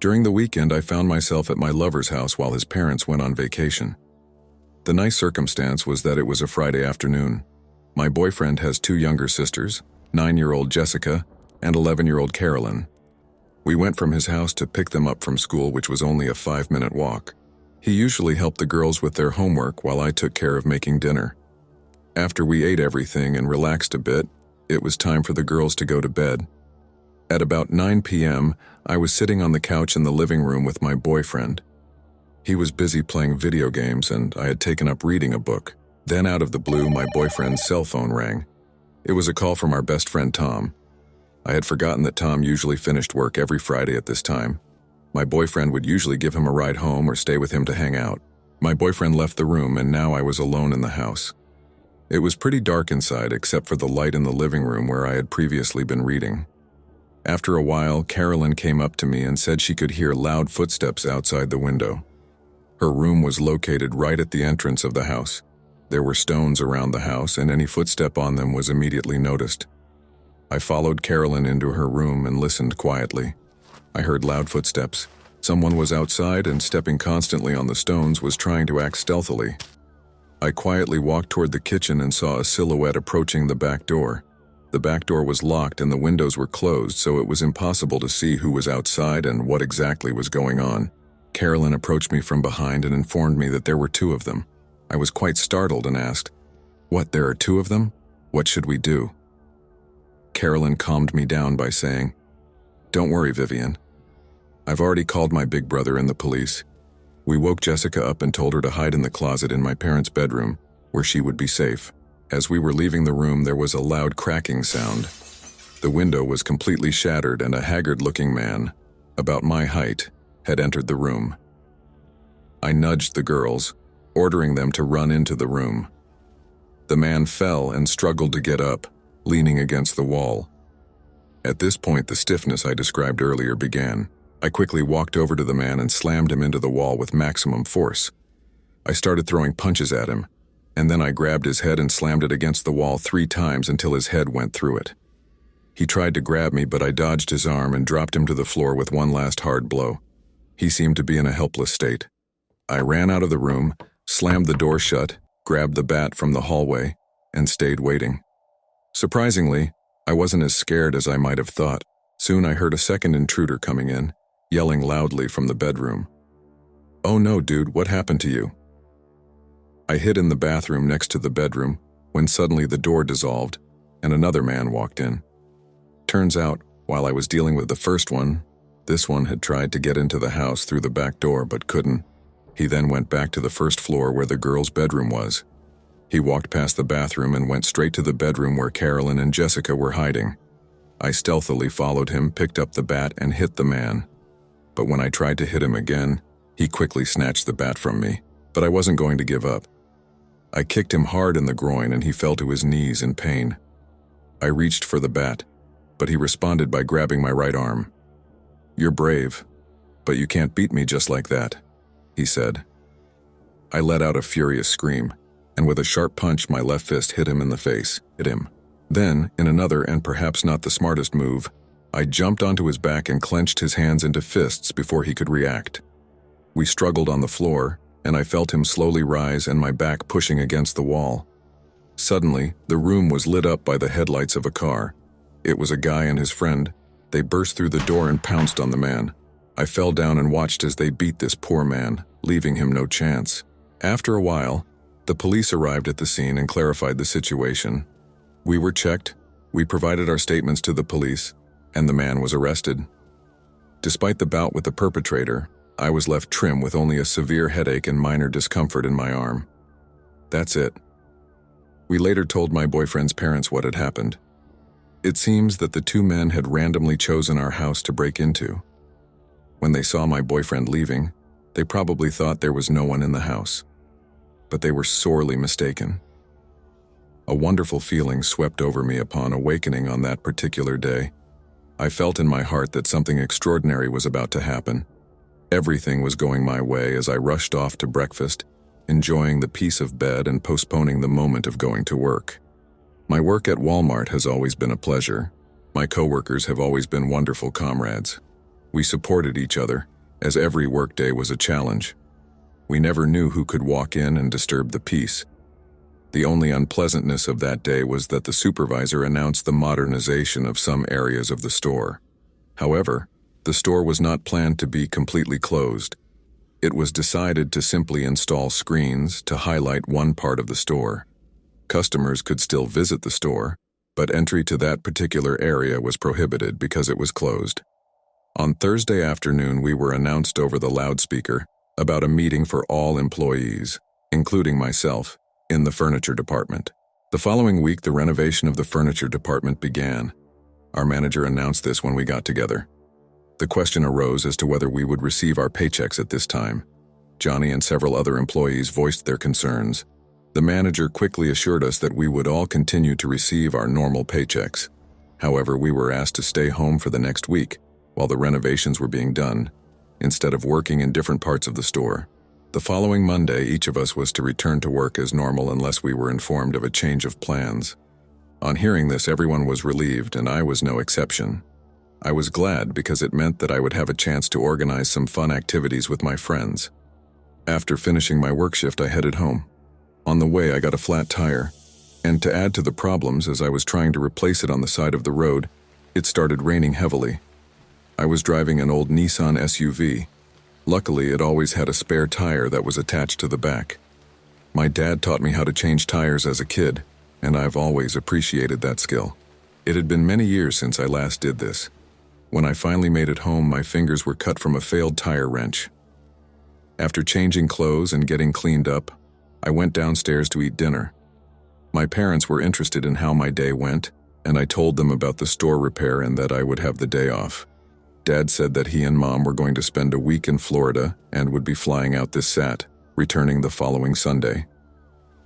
During the weekend, I found myself at my lover's house while his parents went on vacation. The nice circumstance was that it was a Friday afternoon. My boyfriend has two younger sisters, 9-year-old Jessica and 11-year-old Carolyn. We went from his house to pick them up from school, which was only a 5-minute walk. He usually helped the girls with their homework while I took care of making dinner. After we ate everything and relaxed a bit, it was time for the girls to go to bed. At about 9 p.m., I was sitting on the couch in the living room with my boyfriend. He was busy playing video games and I had taken up reading a book. Then out of the blue, my boyfriend's cell phone rang. It was a call from our best friend Tom. I had forgotten that Tom usually finished work every Friday at this time. My boyfriend would usually give him a ride home or stay with him to hang out. My boyfriend left the room and now I was alone in the house. It was pretty dark inside except for the light in the living room where I had previously been reading. After a while, Carolyn came up to me and said she could hear loud footsteps outside the window. Her room was located right at the entrance of the house. There were stones around the house and any footstep on them was immediately noticed. I followed Carolyn into her room and listened quietly. I heard loud footsteps. Someone was outside and stepping constantly on the stones was trying to act stealthily. I quietly walked toward the kitchen and saw a silhouette approaching the back door. The back door was locked and the windows were closed, so it was impossible to see who was outside and what exactly was going on. Carolyn approached me from behind and informed me that there were two of them. I was quite startled and asked, "What, there are two of them? What should we do?" Carolyn calmed me down by saying, "Don't worry, Vivian. I've already called my big brother and the police. We woke Jessica up and told her to hide in the closet in my parents' bedroom, where she would be safe." As we were leaving the room, there was a loud cracking sound. The window was completely shattered and a haggard-looking man, about my height, had entered the room. I nudged the girls, ordering them to run into the room. The man fell and struggled to get up, leaning against the wall. At this point, the stiffness I described earlier began. I quickly walked over to the man and slammed him into the wall with maximum force. I started throwing punches at him, and then I grabbed his head and slammed it against the wall 3 times until his head went through it. He tried to grab me, but I dodged his arm and dropped him to the floor with one last hard blow. He seemed to be in a helpless state. I ran out of the room, slammed the door shut, grabbed the bat from the hallway, and stayed waiting. Surprisingly, I wasn't as scared as I might have thought. Soon I heard a second intruder coming in, yelling loudly from the bedroom. "Oh no, dude, what happened to you?" I hid in the bathroom next to the bedroom when suddenly the door dissolved and another man walked in. Turns out, while I was dealing with the first one, this one had tried to get into the house through the back door but couldn't. He then went back to the first floor where the girl's bedroom was. He walked past the bathroom and went straight to the bedroom where Carolyn and Jessica were hiding. I stealthily followed him, picked up the bat, and hit the man. But when I tried to hit him again, he quickly snatched the bat from me. But I wasn't going to give up. I kicked him hard in the groin and he fell to his knees in pain. I reached for the bat, but he responded by grabbing my right arm. "You're brave, but you can't beat me just like that," he said. I let out a furious scream, and with a sharp punch, my left fist hit him in the face. Then, in another and perhaps not the smartest move, I jumped onto his back and clenched his hands into fists before he could react. We struggled on the floor, and I felt him slowly rise and my back pushing against the wall. Suddenly, the room was lit up by the headlights of a car. It was a guy and his friend. They burst through the door and pounced on the man. I fell down and watched as they beat this poor man, leaving him no chance. After a while, the police arrived at the scene and clarified the situation. We were checked, we provided our statements to the police, and the man was arrested. Despite the bout with the perpetrator, I was left trim with only a severe headache and minor discomfort in my arm. That's it. We later told my boyfriend's parents what had happened. It seems that the two men had randomly chosen our house to break into. When they saw my boyfriend leaving, they probably thought there was no one in the house. But they were sorely mistaken. A wonderful feeling swept over me upon awakening on that particular day. I felt in my heart that something extraordinary was about to happen. Everything was going my way as I rushed off to breakfast, enjoying the peace of bed and postponing the moment of going to work. My work at Walmart has always been a pleasure. My coworkers have always been wonderful comrades. We supported each other, as every workday was a challenge. We never knew who could walk in and disturb the peace. The only unpleasantness of that day was that the supervisor announced the modernization of some areas of the store. However, the store was not planned to be completely closed. It was decided to simply install screens to highlight one part of the store. Customers could still visit the store, but entry to that particular area was prohibited because it was closed. On Thursday afternoon, we were announced over the loudspeaker about a meeting for all employees, including myself, in the furniture department. The following week, the renovation of the furniture department began. Our manager announced this when we got together. The question arose as to whether we would receive our paychecks at this time. Johnny and several other employees voiced their concerns. The manager quickly assured us that we would all continue to receive our normal paychecks. However, we were asked to stay home for the next week while the renovations were being done, instead of working in different parts of the store. The following Monday, each of us was to return to work as normal unless we were informed of a change of plans. On hearing this, everyone was relieved, and I was no exception. I was glad because it meant that I would have a chance to organize some fun activities with my friends. After finishing my work shift, I headed home. On the way, I got a flat tire, and to add to the problems, as I was trying to replace it on the side of the road, it started raining heavily. I was driving an old Nissan SUV. Luckily, it always had a spare tire that was attached to the back. My dad taught me how to change tires as a kid, and I've always appreciated that skill. It had been many years since I last did this. When I finally made it home, my fingers were cut from a failed tire wrench. After changing clothes and getting cleaned up, I went downstairs to eat dinner. My parents were interested in how my day went, and I told them about the store repair and that I would have the day off. Dad said that he and Mom were going to spend a week in Florida and would be flying out this Sat, returning the following Sunday.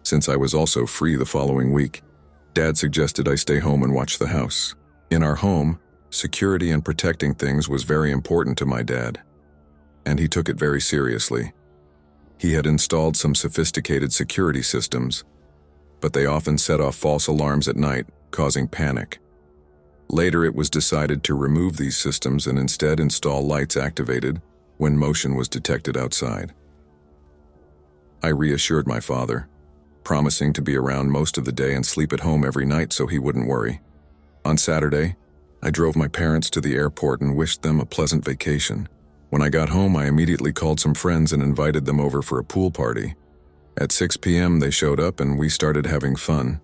Since I was also free the following week, Dad suggested I stay home and watch the house. In our home, security and protecting things was very important to my dad, and he took it very seriously. He had installed some sophisticated security systems, but they often set off false alarms at night, causing panic. Later, it was decided to remove these systems and instead install lights activated when motion was detected outside. I reassured my father, promising to be around most of the day and sleep at home every night so he wouldn't worry. On Saturday, I drove my parents to the airport and wished them a pleasant vacation. When I got home, I immediately called some friends and invited them over for a pool party. At 6 p.m., they showed up and we started having fun.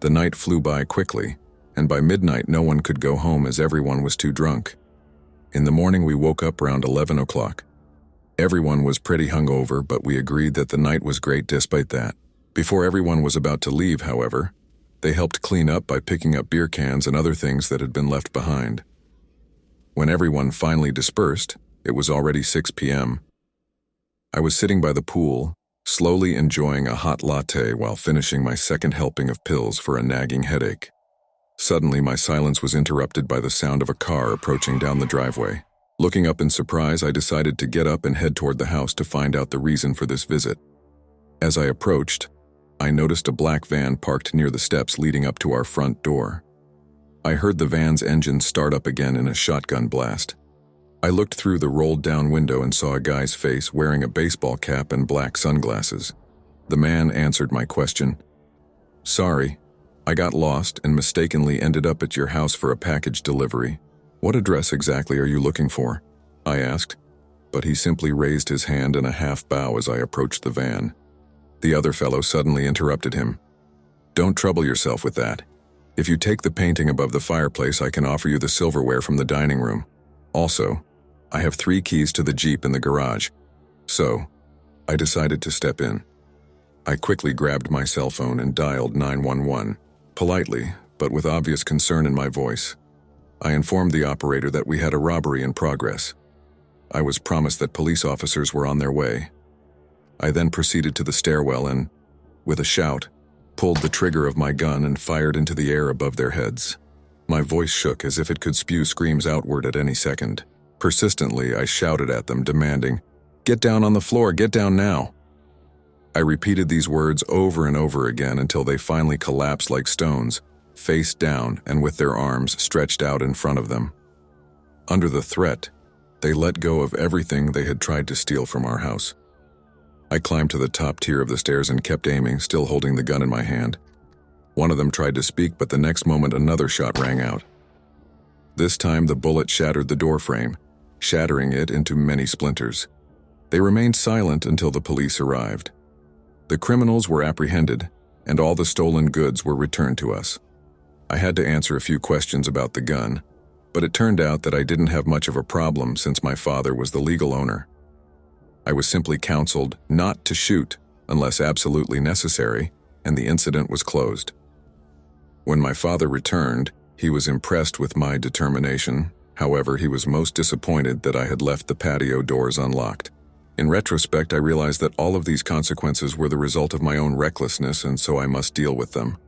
The night flew by quickly, and by midnight no one could go home as everyone was too drunk. In the morning, we woke up around 11 o'clock. Everyone was pretty hungover, but we agreed that the night was great despite that. Before everyone was about to leave, however, they helped clean up by picking up beer cans and other things that had been left behind. When everyone finally dispersed, it was already 6 p.m. I was sitting by the pool, slowly enjoying a hot latte while finishing my second helping of pills for a nagging headache. Suddenly, my silence was interrupted by the sound of a car approaching down the driveway. Looking up in surprise, I decided to get up and head toward the house to find out the reason for this visit. As I approached, I noticed a black van parked near the steps leading up to our front door. I heard the van's engine start up again in a shotgun blast. I looked through the rolled-down window and saw a guy's face wearing a baseball cap and black sunglasses. The man answered my question. "Sorry, I got lost and mistakenly ended up at your house for a package delivery. What address exactly are you looking for?" I asked, but he simply raised his hand in a half bow as I approached the van. The other fellow suddenly interrupted him. "Don't trouble yourself with that. If you take the painting above the fireplace, I can offer you the silverware from the dining room. Also, I have 3 keys to the Jeep in the garage." So, I decided to step in. I quickly grabbed my cell phone and dialed 911, politely, but with obvious concern in my voice. I informed the operator that we had a robbery in progress. I was promised that police officers were on their way. I then proceeded to the stairwell and, with a shout, pulled the trigger of my gun and fired into the air above their heads. My voice shook as if it could spew screams outward at any second. Persistently, I shouted at them, demanding, "Get down on the floor, get down now." I repeated these words over and over again until they finally collapsed like stones, face down and with their arms stretched out in front of them. Under the threat, They let go of everything they had tried to steal from our house. I climbed to the top tier of the stairs and kept aiming, still holding the gun in my hand. One of them tried to speak, but the next moment another shot rang out. This time the bullet shattered the door frame, shattering it into many splinters. They remained silent until the police arrived. The criminals were apprehended, and all the stolen goods were returned to us. I had to answer a few questions about the gun, but it turned out that I didn't have much of a problem since my father was the legal owner. I was simply counseled not to shoot unless absolutely necessary, and the incident was closed. When my father returned, he was impressed with my determination. However, he was most disappointed that I had left the patio doors unlocked. In retrospect, I realized that all of these consequences were the result of my own recklessness, and so I must deal with them.